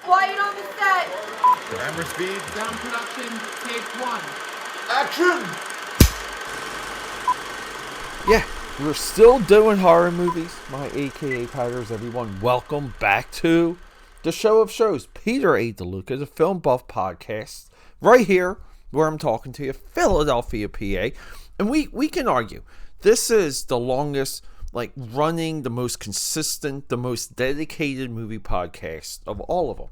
Quiet on the set. Camera speed. Sound production, take 1. Action! Yeah, we're still doing horror movies. My AKAPADers, everyone. Welcome back to the show of shows. Peter A. DeLuca, the Film Buff Podcast. Right here, where I'm talking to you, Philadelphia, PA. And we can argue, this is the longest, running, the most consistent, the most dedicated movie podcast of all of them.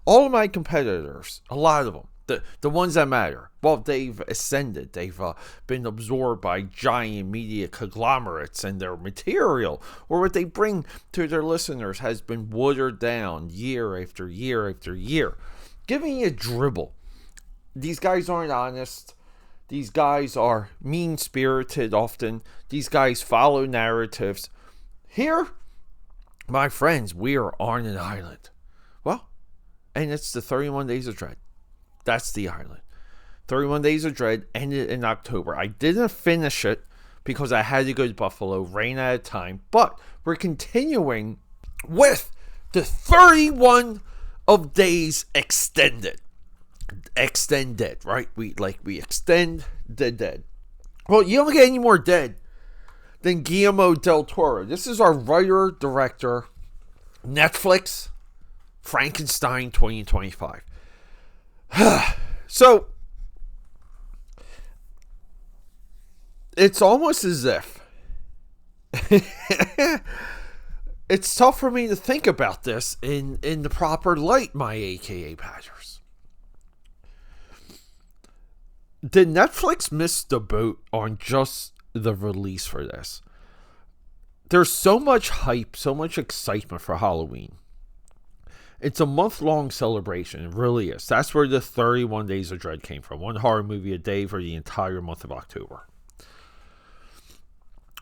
All of my competitors, a lot of them, the ones that matter, well, they've ascended. They've been absorbed by giant media conglomerates, and their material, or what they bring to their listeners, has been watered down year after year after year. Giving you a dribble. These guys aren't honest. These guys are mean-spirited often. These guys follow narratives. Here, my friends, we are on an island. Well, and it's the 31 Days of Dread. That's the island. 31 Days of Dread ended in October. I didn't finish it because I had to go to Buffalo, ran out of time. But we're continuing with the 31 of Days Extended. Extended, right? We extend the dead. Well, you don't get any more dead than Guillermo del Toro. This is our writer, director, Netflix, Frankenstein 2025. So, it's almost as if it's tough for me to think about this in the proper light, my AKAPADers. Did Netflix miss the boat on just the release for this? There's so much hype, so much excitement for Halloween. It's a month-long celebration. It really is. That's where the 31 Days of Dread came from. One horror movie a day for the entire month of October.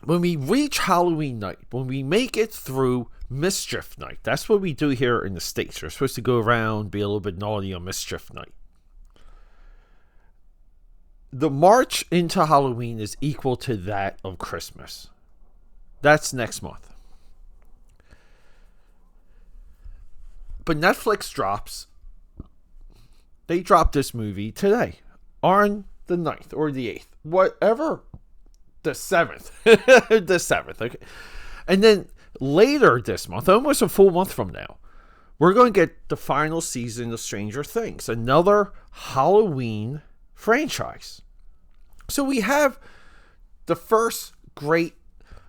When we reach Halloween night, when we make it through Mischief Night, that's what we do here in the States. We're supposed to go around, be a little bit naughty on Mischief Night. The march into Halloween is equal to that of Christmas. That's next month. But Netflix drops. They dropped this movie today. On the 9th or the 8th. Whatever. The 7th. The 7th. Okay. And then later this month, almost a full month from now, we're going to get the final season of Stranger Things. Another Halloween franchise. So we have the first great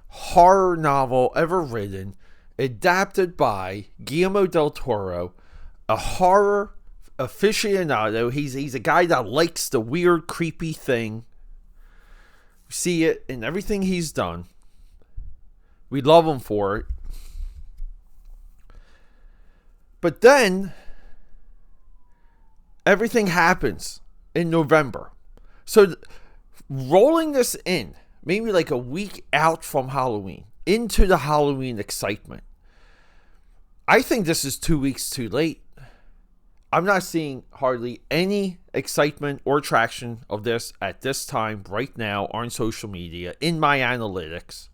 horror novel ever written, adapted by Guillermo del Toro, a horror aficionado. He's a guy that likes the weird, creepy thing. We see it in everything he's done. We love him for it. But then, everything happens in November. So, rolling this in, maybe like a week out from Halloween, into the Halloween excitement. I think this is 2 weeks too late. I'm not seeing hardly any excitement or traction of this at this time, right now, on social media, in my analytics.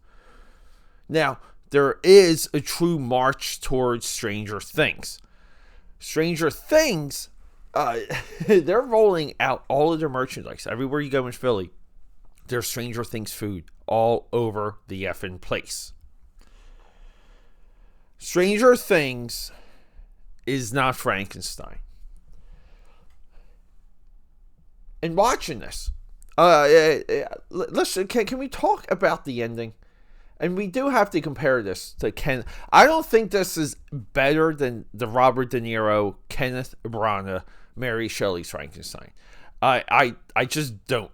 Now, there is a true march towards Stranger Things. Stranger Things, they're rolling out all of their merchandise. Everywhere you go in Philly, there's Stranger Things food all over the effing place. Stranger Things is not Frankenstein. And watching this, listen, can we talk about the ending? And we do have to compare this to Ken. I don't think this is better than the Robert De Niro, Kenneth Branagh, Mary Shelley's Frankenstein. I just don't.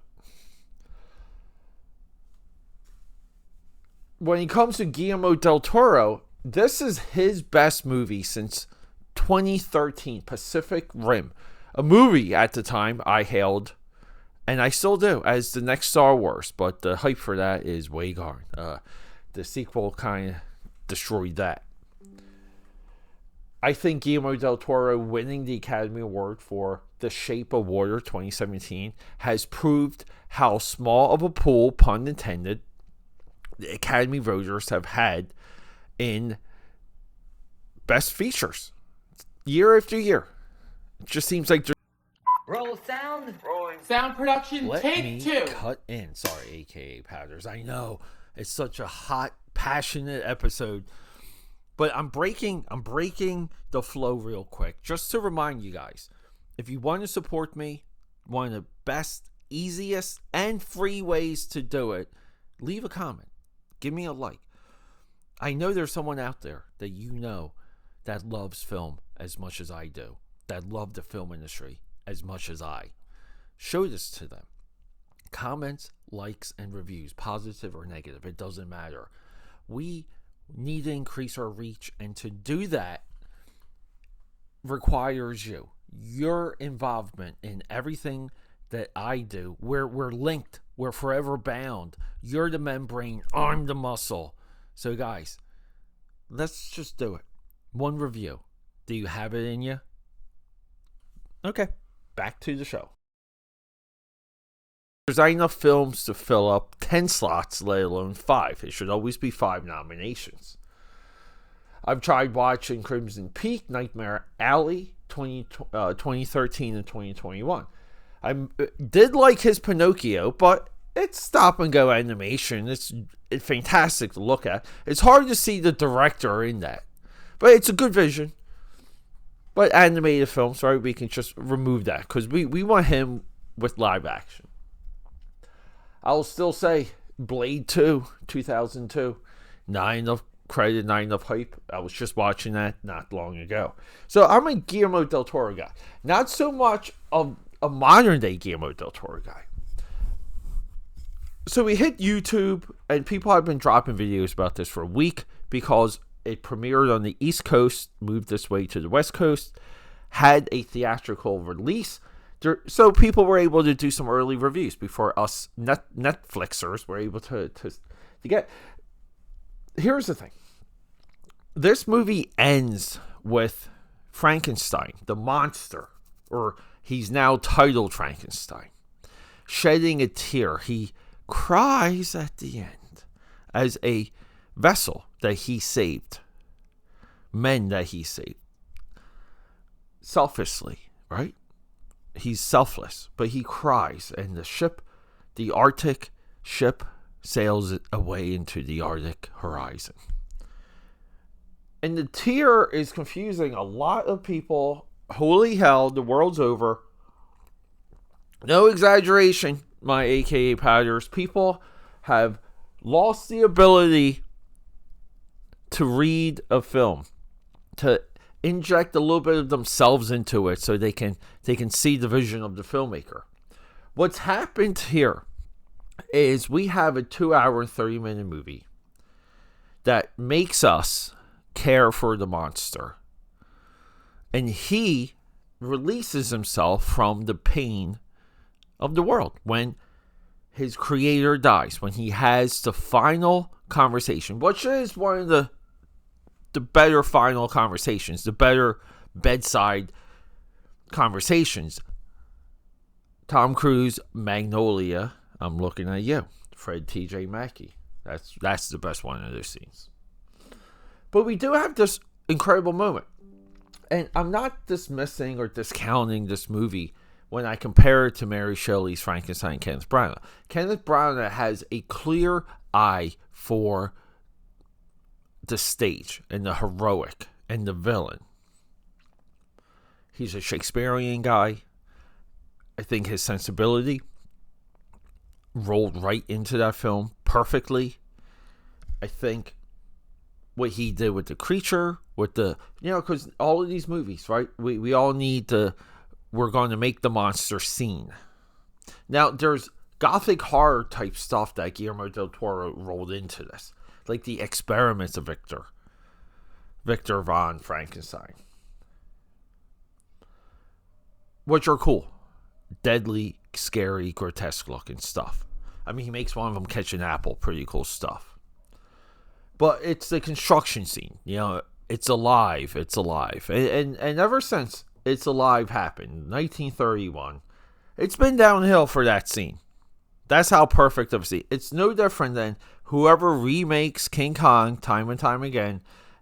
When it comes to Guillermo del Toro, this is his best movie since 2013, Pacific Rim. A movie at the time I hailed, and I still do, as the next Star Wars. But the hype for that is way gone. The sequel kind of destroyed that. I think Guillermo del Toro winning the Academy Award for The Shape of Water 2017 has proved how small of a pool, pun intended, the Academy voters have had in best features. year after year, it just seems like Roll sound. Rolling. Sound production, let take me 2. cut in. Sorry, AKA Powders. I know it's such a hot, passionate episode, but I'm breaking the flow real quick just to remind you guys. If you want to support me, one of the best, easiest, and free ways to do it, leave a comment. Give me a like. I know there's someone out there that you know that loves film as much as I do, that love the film industry as much as I. Show this to them. Comments, likes, and reviews, positive or negative, it doesn't matter. We need to increase our reach, and to do that requires you. Your involvement in everything that I do. We're linked. We're forever bound. You're the membrane. I'm the muscle. So guys, let's just do it. One review. Do you have it in you? Okay, back to the show. There's not enough films to fill up 10 slots, let alone 5. It should always be 5 nominations. I've tried watching Crimson Peak, Nightmare Alley, 2013 and 2021. I did like his Pinocchio, but it's stop-and-go animation. It's fantastic to look at. It's hard to see the director in that, but it's a good vision. But animated films, right, we can just remove that because we want him with live action. I will still say Blade 2, 2002, 9 enough credit, 9 enough hype. I was just watching that not long ago. So I'm a Guillermo del Toro guy. Not so much of a modern day Guillermo del Toro guy. So we hit YouTube, and people have been dropping videos about this for a week because it premiered on the East Coast, moved this way to the West Coast, had a theatrical release. So people were able to do some early reviews before us Netflixers were able to get. Here's the thing. This movie ends with Frankenstein, the monster, or he's now titled Frankenstein, shedding a tear. He cries at the end as a vessel that he saved, men that he saved, selfishly, right? He's selfless, but he cries, and the Arctic ship, sails away into the Arctic horizon. And the tear is confusing a lot of people. Holy hell, the world's over. No exaggeration, my AKA Powders. People have lost the ability to read a film, to inject a little bit of themselves into it so they can see the vision of the filmmaker. What's happened here is we have a 2-hour and 30-minute movie that makes us care for the monster, and he releases himself from the pain of the world when his creator dies, when he has the final conversation, which is one of the better final conversations, the better bedside conversations. Tom Cruise, Magnolia, I'm looking at you. Fred T.J. Mackey. That's the best one of those scenes. But we do have this incredible moment. And I'm not dismissing or discounting this movie when I compare it to Mary Shelley's Frankenstein and Kenneth Branagh. Kenneth Branagh has a clear eye for the stage and the heroic and the villain. He's a Shakespearean guy. I think his sensibility rolled right into that film perfectly. I think what he did with the creature, with the, because all of these movies, right? We all need we're going to make the monster scene. Now, there's gothic horror type stuff that Guillermo del Toro rolled into this. Like the experiments of Victor von Frankenstein, which are cool, deadly, scary, grotesque looking stuff. I mean, he makes one of them catch an apple, pretty cool stuff. But it's the construction scene, it's alive, and ever since It's Alive happened, 1931, it's been downhill for that scene. That's how perfect of a scene. It's no different than whoever remakes King Kong time and time again.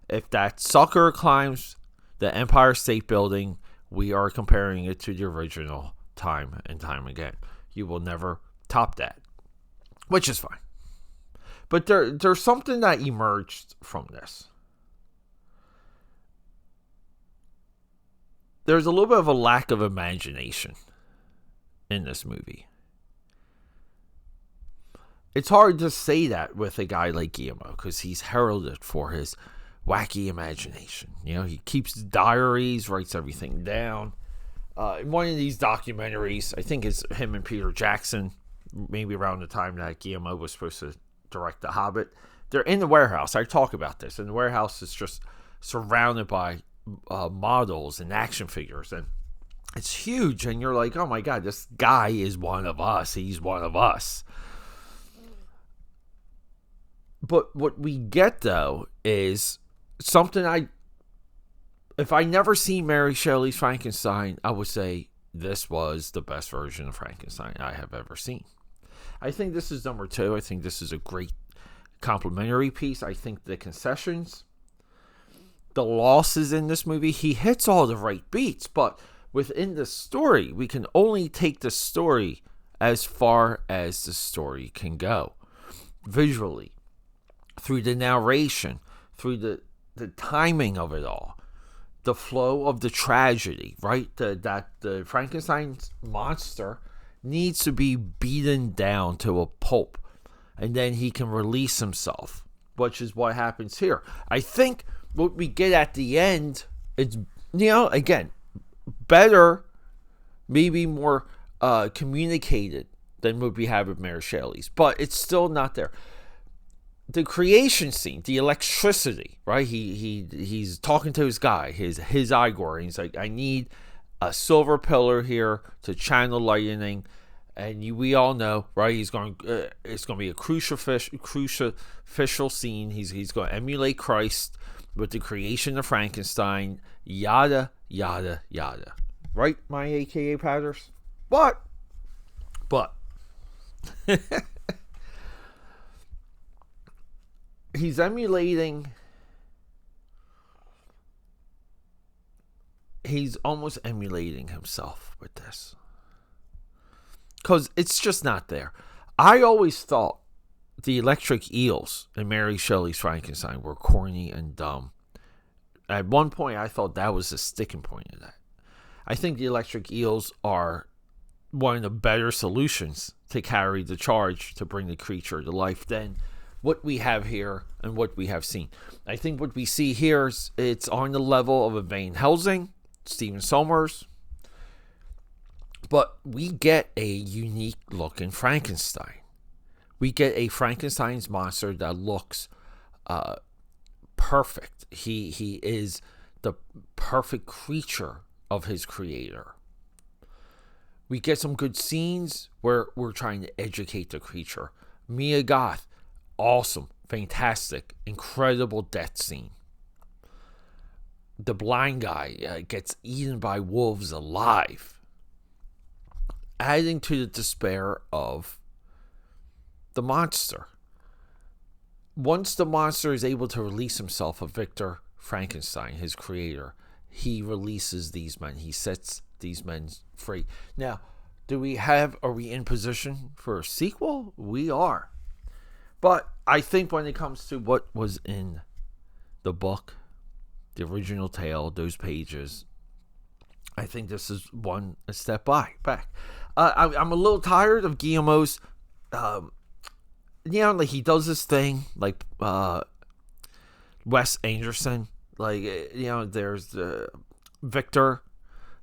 If that sucker climbs The Empire State Building, we are comparing it to the original time and time again. You will never top that, which is fine. But there's something that emerged from this. There's a little bit of a lack of imagination in this movie. It's hard to say that with a guy like Guillermo because he's heralded for his wacky imagination. You know, he keeps diaries, writes everything down. In one of these documentaries, I think it's him and Peter Jackson, maybe around the time that Guillermo was supposed to direct The Hobbit. They're in the warehouse. I talk about this. And the warehouse is just surrounded by models and action figures. And it's huge. And you're like, oh my God, this guy is one of us. He's one of us. But what we get, though, is something if I never seen Mary Shelley's Frankenstein, I would say this was the best version of Frankenstein I have ever seen. I think this is number 2. I think this is a great complimentary piece. I think the concessions, the losses in this movie, he hits all the right beats, but within the story, we can only take the story as far as the story can go. Visually, through the narration, through the timing of it all, the flow of the tragedy, right? That the Frankenstein's monster needs to be beaten down to a pulp, and then he can release himself, which is what happens here. I think what we get at the end, it's, again, better, maybe more communicated than what we have with Mary Shelley's, but it's still not there. The creation scene, the electricity, right? He's talking to his guy, his Igor, and he's like, I need a silver pillar here to channel lightning, and we all know, right? It's going to be a crucial scene. He's going to emulate Christ with the creation of Frankenstein, yada yada yada, right? My AKA Padders, but. He's almost emulating himself with this. Because it's just not there. I always thought the electric eels in Mary Shelley's Frankenstein were corny and dumb. At one point, I thought that was the sticking point of that. I think the electric eels are one of the better solutions to carry the charge to bring the creature to life than what we have here and what we have seen. I think what we see here is it's on the level of a Van Helsing, Stephen Sommers, but we get a unique looking Frankenstein. We get a Frankenstein's monster that looks perfect. He is the perfect creature of his creator. We get some good scenes where we're trying to educate the creature. Mia Goth, awesome, fantastic, incredible death scene. The blind guy gets eaten by wolves alive, adding to the despair of the monster. Once the monster is able to release himself of Victor Frankenstein, his creator, he releases these men. He sets these men free. Now, are we in position for a sequel? We are. But I think when it comes to what was in the book, the original tale, those pages, I think this is a step back. I'm a little tired of Guillermo's, like he does this thing, like Wes Anderson, like, there's Victor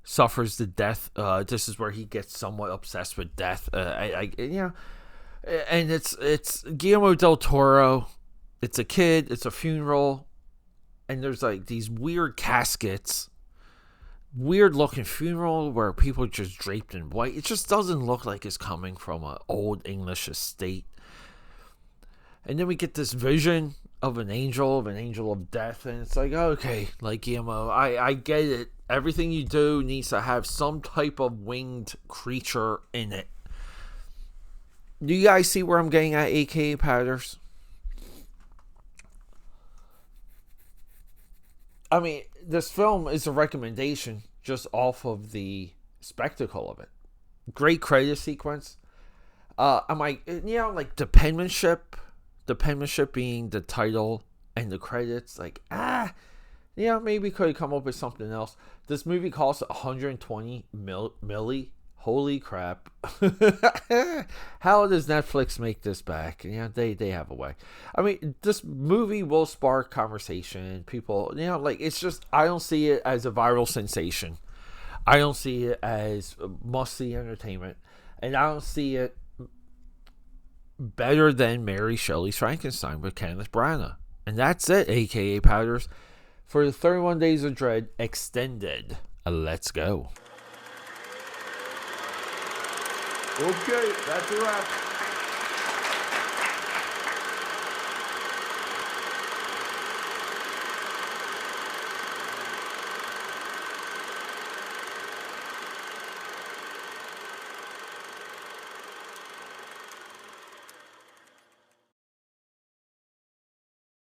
suffers the death. This is where he gets somewhat obsessed with death. And it's Guillermo del Toro. It's a kid. It's a funeral, and there's like these weird caskets, weird looking funeral where people are just draped in white. It just doesn't look like it's coming from an old English estate. And then we get this vision of an angel of death, and it's like, okay, like Guillermo, I get it. Everything you do needs to have some type of winged creature in it. Do you guys see where I'm getting at, AKA Padders? I mean, this film is a recommendation just off of the spectacle of it. Great credit sequence. The penmanship being the title and the credits, maybe could have come up with something else. This movie costs 120 milli. Holy crap. How does Netflix make this back? They have a way. I mean, this movie will spark conversation. People, it's just, I don't see it as a viral sensation. I don't see it as must-see entertainment. And I don't see it better than Mary Shelley's Frankenstein with Kenneth Branagh. And that's it, aka Powders, for the 31 Days of Dread Extended. Let's go. Okay, that's a wrap.